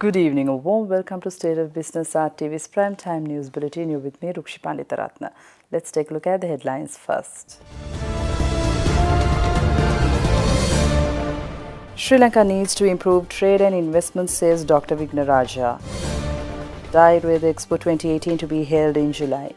Good evening. A warm welcome to State of Business RTV's Primetime News Bulletin. You're with me, Rukshi Panditaratna. Let's take a look at the headlines first. Sri Lanka needs to improve trade and investment, says Dr. Vignaraja. The Ayurveda Expo 2018 to be held in July.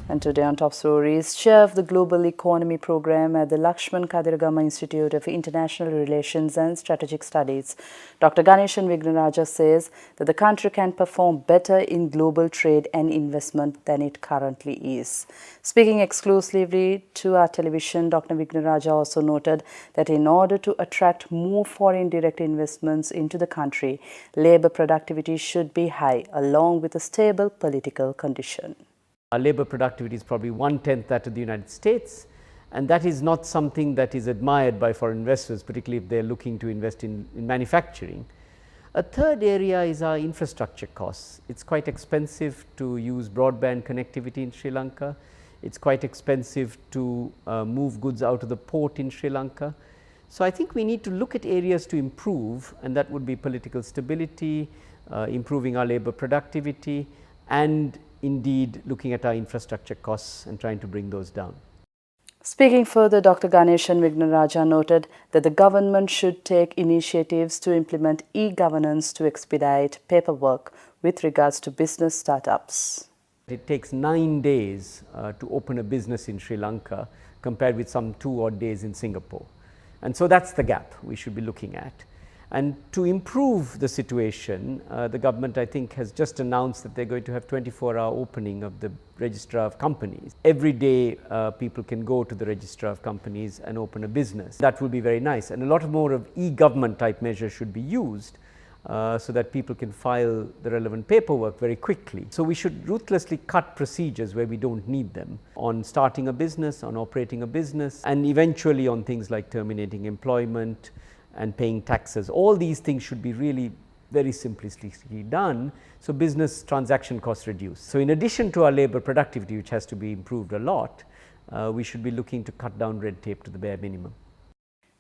And today on Top Stories, Chair of the Global Economy Program at the Lakshman Kadirgama Institute of International Relations and Strategic Studies, Dr. Ganeshan Vignaraja says that the country can perform better in global trade and investment than it currently is. Speaking exclusively to our television, Dr. Vignaraja also noted that in order to attract more foreign direct investments into the country, labour productivity should be high, along with a stable political condition. Our labour productivity is probably 1/10 that of the United States, and that is not something that is admired by foreign investors, particularly if they are looking to invest in manufacturing. A third area is our infrastructure costs. It's quite expensive to use broadband connectivity in Sri Lanka. It's quite expensive to move goods out of the port in Sri Lanka. So I think we need to look at areas to improve, and that would be political stability, improving our labour productivity, and indeed looking at our infrastructure costs and trying to bring those down. Speaking further, Dr. Ganeshan Vignaraja noted that the government should take initiatives to implement e-governance to expedite paperwork with regards to business startups. It takes 9 days to open a business in Sri Lanka compared with some 2 odd days in Singapore. And so that's the gap we should be looking at. And to improve the situation, the government, I think, has just announced that they're going to have 24-hour opening of the Registrar of Companies. Every day people can go to the Registrar of Companies and open a business. That will be very nice, and a lot more of e-government type measures should be used so that people can file the relevant paperwork very quickly. So we should ruthlessly cut procedures where we don't need them on starting a business, on operating a business, and eventually on things like terminating employment and paying taxes. All these things should be really very simplistically done, so business transaction costs reduce. So in addition to our labour productivity, which has to be improved a lot, we should be looking to cut down red tape to the bare minimum.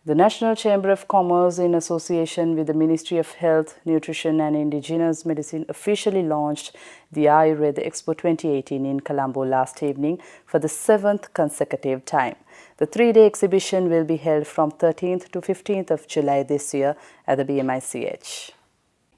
The National Chamber of Commerce, in association with the Ministry of Health, Nutrition and Indigenous Medicine, officially launched the Ayurveda Expo 2018 in Colombo last evening for the 7th consecutive time. The 3-day exhibition will be held from 13th to 15th of July this year at the BMICH.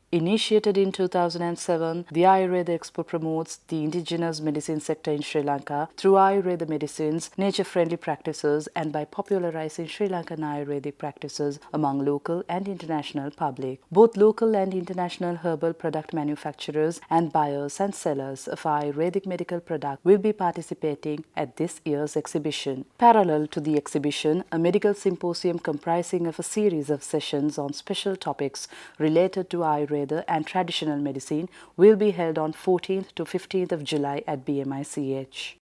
Initiated in 2007, the Ayurveda Expo promotes the indigenous medicine sector in Sri Lanka through Ayurveda medicines, nature-friendly practices, and by popularizing Sri Lankan Ayurvedic practices among local and international public. Both local and international herbal product manufacturers and buyers and sellers of Ayurvedic medical products will be participating at this year's exhibition. Parallel to the exhibition, a medical symposium comprising of a series of sessions on special topics related to Ayurveda and traditional medicine will be held on 14th to 15th of July at BMICH.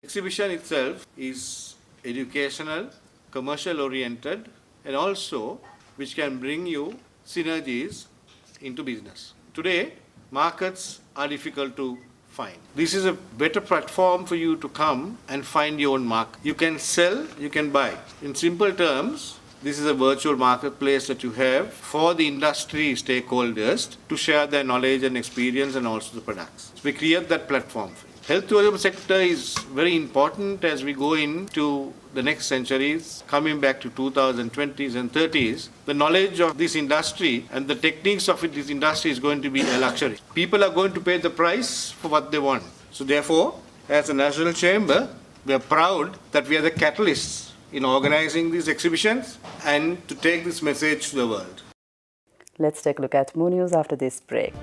Exhibition itself is educational, commercial oriented, and also which can bring you synergies into business. Today, markets are difficult to find. This is a better platform for you to come and find your own market. You can sell, you can buy. In simple terms, this is a virtual marketplace that you have for the industry stakeholders to share their knowledge and experience and also the products. So we create that platform for you. Health tourism sector is very important as we go into the next centuries, coming back to 2020s and 30s. The knowledge of this industry and the techniques of this industry is going to be a luxury. People are going to pay the price for what they want. So therefore, as a National Chamber, we are proud that we are the catalysts in organizing these exhibitions and to take this message to the world. Let's take a look at more news after this break.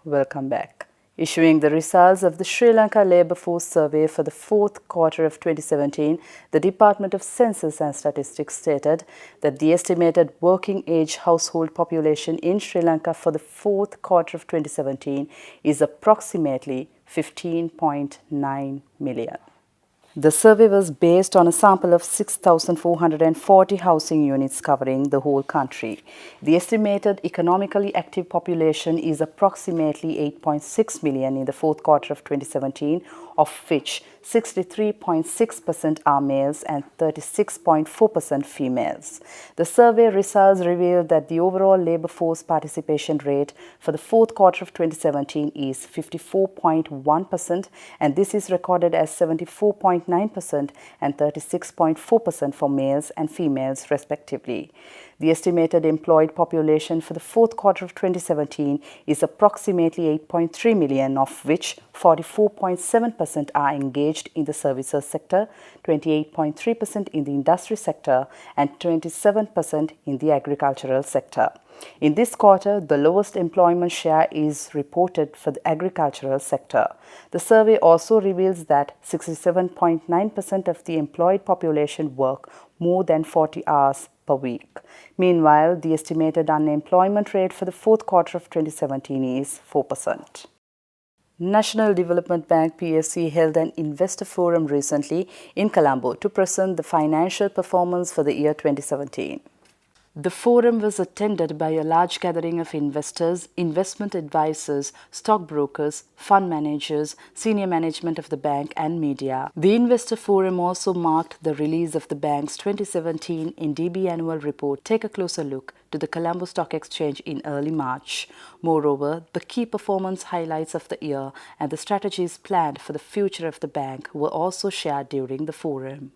Welcome back. Issuing the results of the Sri Lanka Labour Force Survey for the 4th quarter of 2017, the Department of Census and Statistics stated that the estimated working age household population in Sri Lanka for the 4th quarter of 2017 is approximately 15.9 million. The survey was based on a sample of 6,440 housing units covering the whole country. The estimated economically active population is approximately 8.6 million in the fourth quarter of 2017, of which 63.6% are males and 36.4% females. The survey results revealed that the overall labor force participation rate for the fourth quarter of 2017 is 54.1%, and this is recorded as 74.9% and 36.4% for males and females respectively. The estimated employed population for the fourth quarter of 2017 is approximately 8.3 million, of which 44.7% are engaged in the services sector, 28.3% in the industry sector, and 27% in the agricultural sector. In this quarter, the lowest employment share is reported for the agricultural sector. The survey also reveals that 67.9% of the employed population work more than 40 hours per week. Meanwhile, the estimated unemployment rate for the fourth quarter of 2017 is 4%. National Development Bank PSC held an investor forum recently in Colombo to present the financial performance for the year 2017. The forum was attended by a large gathering of investors, investment advisors, stockbrokers, fund managers, senior management of the bank and media. The investor forum also marked the release of the bank's 2017 NDB annual report, Take a Closer Look, to the Colombo Stock Exchange in early March. Moreover, the key performance highlights of the year and the strategies planned for the future of the bank were also shared during the forum.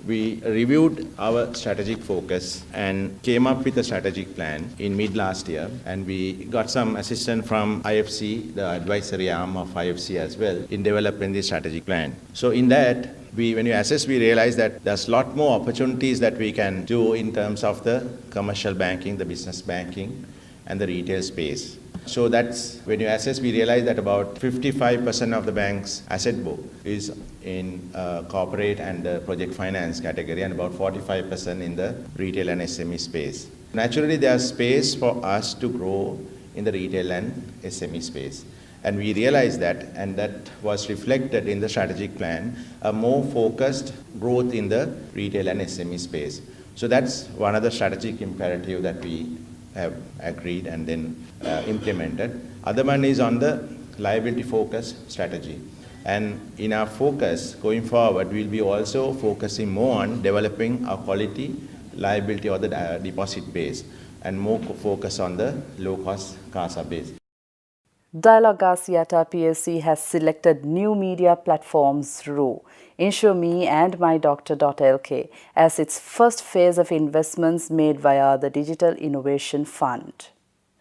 We reviewed our strategic focus and came up with a strategic plan in mid last year, and we got some assistance from IFC, the advisory arm of IFC as well, in developing the strategic plan. So in that, when you assess, we realize that there's a lot more opportunities that we can do in terms of the commercial banking, the business banking, and the retail space. So that's when you assess, we realize that about 55% of the bank's asset book is in corporate and project finance category, and about 45% in the retail and SME space. Naturally, there's space for us to grow in the retail and SME space. And we realized that, and that was reflected in the strategic plan, a more focused growth in the retail and SME space. So that's one of the strategic imperative that we have agreed and then implemented. Other one is on the liability focus strategy. And in our focus going forward, we'll be also focusing more on developing our quality liability or the deposit base, and more focus on the low-cost CASA base. Dialog Axiata PSC has selected new media platforms RU, InsureMe and MyDoctor.lk as its first phase of investments made via the Digital Innovation Fund.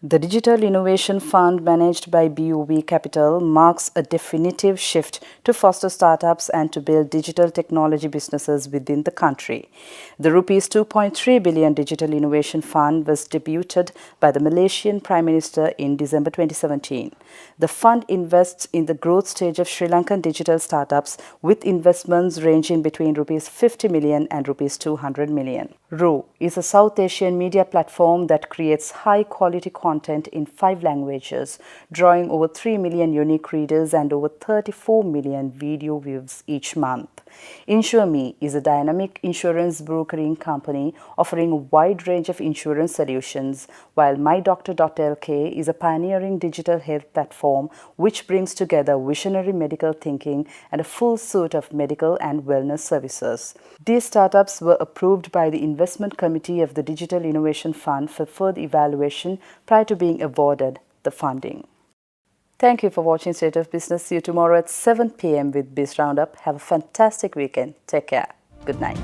The Digital Innovation Fund, managed by BOB Capital, marks a definitive shift to foster startups and to build digital technology businesses within the country. The Rs 2.3 billion Digital Innovation Fund was debuted by the Malaysian Prime Minister in December 2017. The fund invests in the growth stage of Sri Lankan digital startups with investments ranging between Rs 50 million and Rs 200 million. RU is a South Asian media platform that creates high-quality content in 5 languages, drawing over 3 million unique readers and over 34 million video views each month. InsureMe is a dynamic insurance brokering company offering a wide range of insurance solutions, while MyDoctor.lk is a pioneering digital health platform which brings together visionary medical thinking and a full suite of medical and wellness services. These startups were approved by the Investment Committee of the Digital Innovation Fund for further evaluation prior to being awarded the funding. Thank you for watching State of Business. See you tomorrow at 7 p.m. with Biz Roundup. Have a fantastic weekend. Take care. Good night.